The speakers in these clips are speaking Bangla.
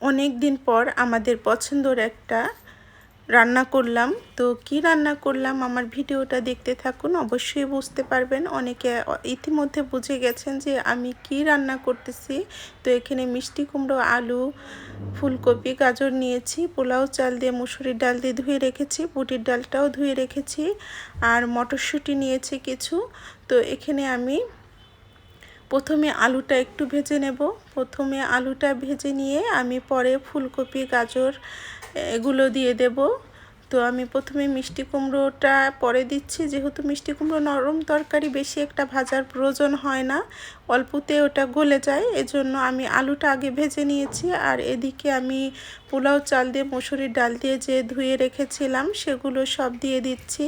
অনেক দিন পর আমাদের পছন্দের একটা রান্না করলাম। তো কি রান্না করলাম আমার ভিডিওটা দেখতে থাকুন, অবশ্যই বুঝতে পারবেন। অনেকে ইতিমধ্যে বুঝে গেছেন যে আমি কি রান্না করতেছি। তো এখানে মিষ্টি কুমড়ো, আলু, ফুলকপি, গাজর নিয়েছি, পোলাও চাল দিয়ে মুসুরির ডাল দিয়ে ধুয়ে রেখেছি, বুটির ডালটাও ধুয়ে রেখেছি, আর মটরশুঁটি নিয়েছি কিছু। তো এখানে আমি প্রথমে আলুটা একটু ভেজে নেব। প্রথমে আলুটা ভেজে নিয়ে আমি পরে ফুলকপি, গাজর এগুলো দিয়ে দেব। তো আমি প্রথমে মিষ্টি কুমড়োটা পরে দিচ্ছি, যেহেতু মিষ্টি কুমড়ো নরম তরকারি, বেশি একটা ভাজার প্রয়োজন হয় না, অল্পতে ওটা গলে যায়, এজন্য আমি আলুটা আগে ভেজে নিয়েছি। আর এদিকে আমি পোলাও চাল দিয়ে মুসুরির ডাল দিয়ে যে ধুয়ে রেখেছিলাম সেগুলো সব দিয়ে দিচ্ছি।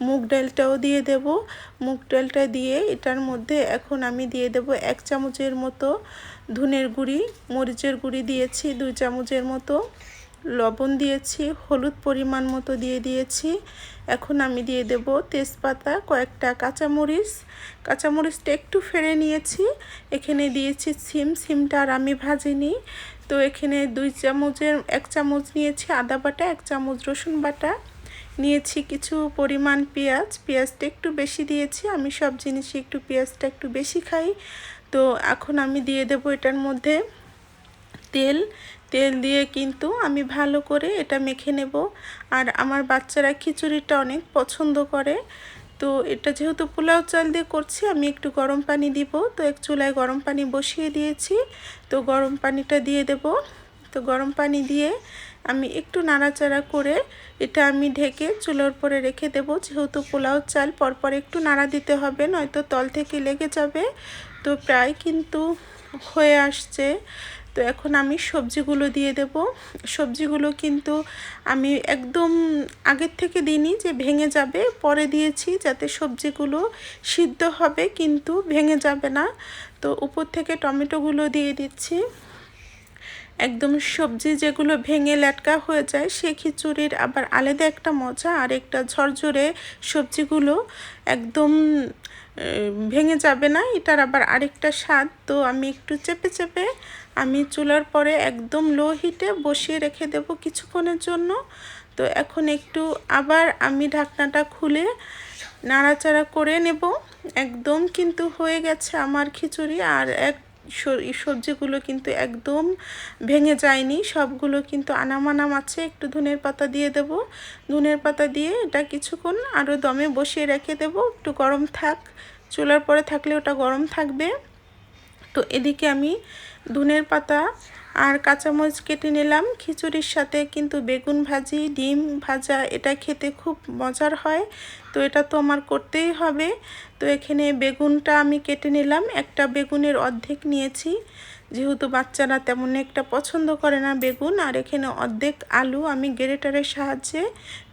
মুগ ডালটাও দিয়ে দেব। মুগ ডালটা দিয়ে এটার মধ্যে এখন আমি দিয়ে দেব 1 চামচের মতো ধনের গুঁড়ি, মরিচের গুঁড়ি দিয়েছি 2 চামচের মতো, লবণ দিয়েছি, হলুদ পরিমাণ মতো দিয়ে দিয়েছি। এখন আমি দিয়ে দেব তেজপাতা, কয়েকটা কাঁচামরিচটা একটু ফেড়ে নিয়েছি। এখানে দিয়েছি সিমটা আর আমি ভাজিনি। তো এখানে 1 চামচ নিয়েছি আদা বাটা, 1 চামচ রসুন বাটা নিয়েছি, কিছু পরিমাণ পেঁয়াজটা একটু বেশি দিয়েছি, আমি সব জিনিসই একটু পেঁয়াজটা একটু বেশি খাই। তো এখন আমি দিয়ে দেব এটার মধ্যে তেল দিয়ে কিন্তু আমি ভালো করে এটা মেখে নেব। আর আমার বাচ্চারা খিচুড়িটা অনেক পছন্দ করে। তো এটা যেহেতু পোলাও চাল দিয়ে করছি, আমি একটু গরম পানি দিব। তো এক চুলায় গরম পানি বসিয়ে দিয়েছি, তো গরম পানিটা দিয়ে দেব। তো গরম পানি দিয়ে আমি একটু নাড়াচাড়া করে এটা আমি ঢেকে চুলার উপরে রেখে দেব। যেহেতু পোলাও চাল পরপর একটু নাড়া দিতে হবে, নয়তো তল থেকে লেগে যাবে। তো প্রায় কিন্তু হয়ে আসছে। তো এখন আমি সবজিগুলো দিয়ে দেব। সবজিগুলো কিন্তু আমি একদম আগের থেকে দিইনি যে ভেঙে যাবে, পরে দিয়েছি যাতে সবজিগুলো সিদ্ধ হবে কিন্তু ভেঙে যাবে না। তো উপর থেকে টমেটোগুলো দিয়ে দিচ্ছি। একদম সবজি যেগুলো ভেঙে ল্যাটকা হয়ে যায় সে খিচুড়ির আবার আলাদা একটা মজা, আর একটা ঝরঝরে সবজিগুলো একদম ভেঙে যাবে না, এটার আবার আরেকটা স্বাদ। তো আমি একটু চেপে আমি চুলার পরে একদম লো হিটে বসিয়ে রেখে দেব কিছুক্ষণের জন্য। তো এখন একটু আবার আমি ঢাকনাটা খুলে নাড়াচাড়া করে নেব। একদম কিন্তু হয়ে গেছে আমার খিচুড়ি। আর সবজিগুলো কিন্তু একদম ভেঙে যায়নি, সবগুলো কিন্তু আনাম আছে। একটু ধনের পাতা দিয়ে দেব। ধনের পাতা দিয়ে এটা কিছুক্ষণ আরও দমে বসিয়ে রেখে দেব, একটু গরম থাক, চুলার পরে থাকলে ওটা গরম থাকবে। তো এদিকে আমি ধনের পাতা আর কাঁচামরিচ কেটে নিলাম। খিচুড়ির সাথে কিন্তু বেগুন ভাজি, ডিম ভাজা, এটা খেতে খুব মজার হয়। তো এটা তো আমার করতেই হবে। তো এখানে বেগুনটা আমি কেটে নিলাম, একটা বেগুনের অর্ধেক নিয়েছি, যেহেতু বাচ্চারা তেমন একটা পছন্দ করে না বেগুন। আর এখানে অর্ধেক আলু আমি গ্রেটারের সাহায্যে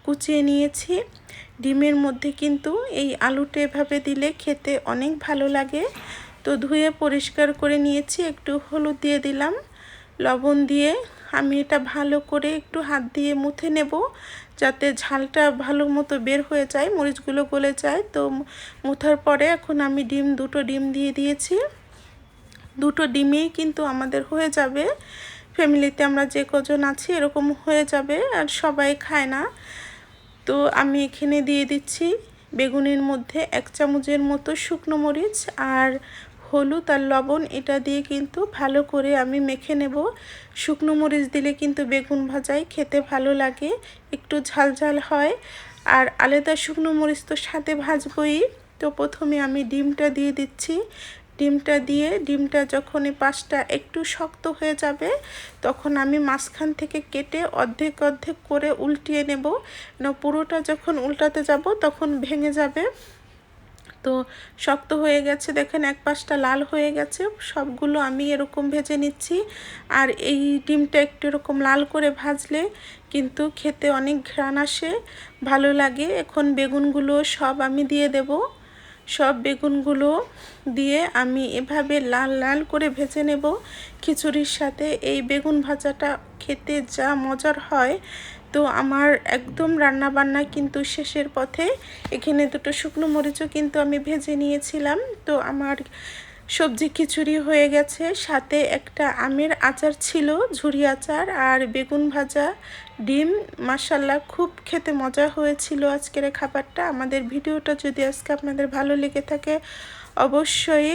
কুচিয়ে নিয়েছি। ডিমের মধ্যে কিন্তু এই আলুটা এভাবে দিলে খেতে অনেক ভালো লাগে। তো ধুয়ে পরিষ্কার করে নিয়েছি, একটু হলুদ দিয়ে দিলাম, লবণ দিয়ে আমি এটা ভালো করে একটু হাত দিয়ে মুথে নেব, যাতে ঝালটা ভালো মতো বের হয়ে যায়, মরিচগুলো গলে যায়। তো মুথার পরে এখন আমি দুটো ডিম দিয়ে দিয়েছি। দুটো ডিমেই কিন্তু আমাদের হয়ে যাবে, ফ্যামিলিতে আমরা যে কজন আছি এরকম হয়ে যাবে, আর সবাই খায় না। তো আমি এখানে দিয়ে দিচ্ছি বেগুনের মধ্যে 1 চামচের মতো শুকনো মরিচ আর হলুদ আর লবণ, এটা দিয়ে কিন্তু ভালো করে আমি মেখে নেব। শুকনো মরিচ দিলে কিন্তু বেগুন ভাজায় খেতে ভালো লাগে, একটু ঝাল হয়। আর আলাদা শুকনো মরিচ তো সাথে ভাজবই। তো প্রথমে আমি ডিমটা দিয়ে দিচ্ছি। ডিমটা যখন এই পাশটা একটু শক্ত হয়ে যাবে, তখন আমি মাঝখান থেকে কেটে অর্ধেক করে উল্টিয়ে নেব। না পুরোটা যখন উল্টাতে যাব তখন ভেঙে যাবে। তো শক্ত হয়ে গেছে, দেখেন এক পাশটা লাল হয়ে গেছে। সবগুলো আমি এরকম ভেজে নিচ্ছি। আর এই ডিমটা একটু এরকম লাল করে ভাজলে কিন্তু খেতে অনেক ঘ্রাণ আসে, ভালো লাগে। এখন বেগুনগুলো সব আমি দিয়ে দেব। সব বেগুনগুলো দিয়ে আমি এভাবে লাল করে ভেজে নেব খিচুড়ির সাথে। এই বেগুন ভাজাটা খেতে যা মজার হয়। তো আমার একদম রান্না বান্না কিন্তু শেষের পথে। এখানে দুটো শুকনো মরিচও কিন্তু আমি ভেজে নিয়েছিলাম। তো আমার সবজি খিচুড়ি হয়ে গেছে, সাথে একটা আমের আচার ছিল, ঝুরি আচার, আর বেগুন ভাজা, ডিম। মাশাআল্লাহ খুব খেতে মজা হয়েছিল আজকের খাবারটা। আমাদের ভিডিওটা যদি আজকে আপনাদের ভালো লেগে থাকে অবশ্যই